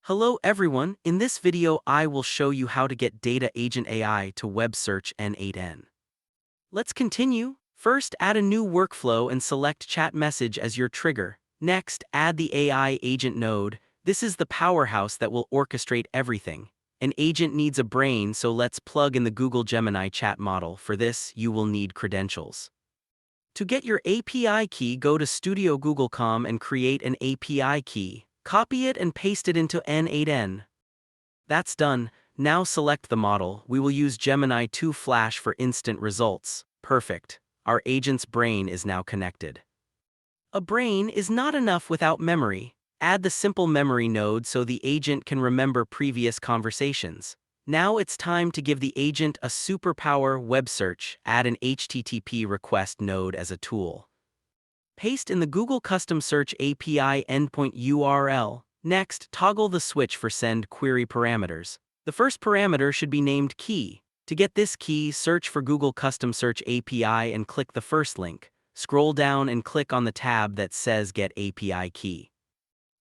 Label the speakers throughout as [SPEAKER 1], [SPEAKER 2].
[SPEAKER 1] Hello everyone, in this video I will show you how to get Data Agent AI to web search N8N. Let's continue. First, add a new workflow and select Chat Message as your trigger. Next, add the AI agent node. This is the powerhouse that will orchestrate everything. An agent needs a brain, so let's plug in the Google Gemini chat model. For this, you will need credentials. To get your API key, go to Studio Google.com and create an API key. Copy it and paste it into N8N. That's done. Now select the model. We will use Gemini 2 Flash for instant results. Perfect. Our agent's brain is now connected. A brain is not enough without memory. Add the simple memory node so the agent can remember previous conversations. Now it's time to give the agent a superpower web search. Add an HTTP request node as a tool. Paste in the Google Custom Search API endpoint URL. Next, toggle the switch for send query parameters. The first parameter should be named key. To get this key, search for Google Custom Search API and click the first link. Scroll down and click on the tab that says Get API Key.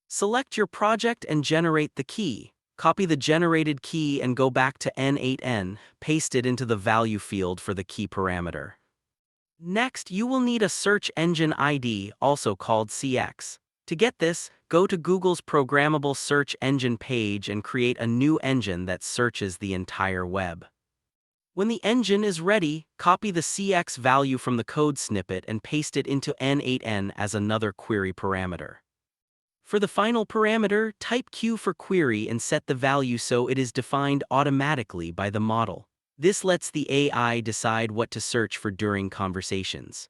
[SPEAKER 1] Select your project and generate the key. Copy the generated key and go back to N8N. Paste it into the value field for the key parameter. Next, you will need a search engine ID, also called CX. To get this, go to Google's programmable search engine page and create a new engine that searches the entire web. When the engine is ready, copy the CX value from the code snippet and paste it into N8N as another query parameter. For the final parameter, type Q for query and set the value so it is defined automatically by the model. This lets the AI decide what to search for during conversations.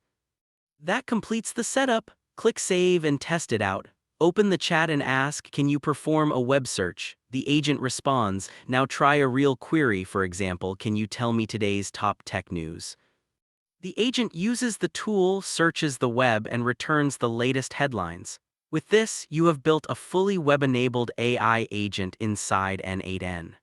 [SPEAKER 1] That completes the setup. Click Save and test it out. Open the chat and ask, "Can you perform a web search?" The agent responds, "Now try a real query, for example, can you tell me today's top tech news?" The agent uses the tool, searches the web, and returns the latest headlines. With this, you have built a fully web-enabled AI agent inside N8N.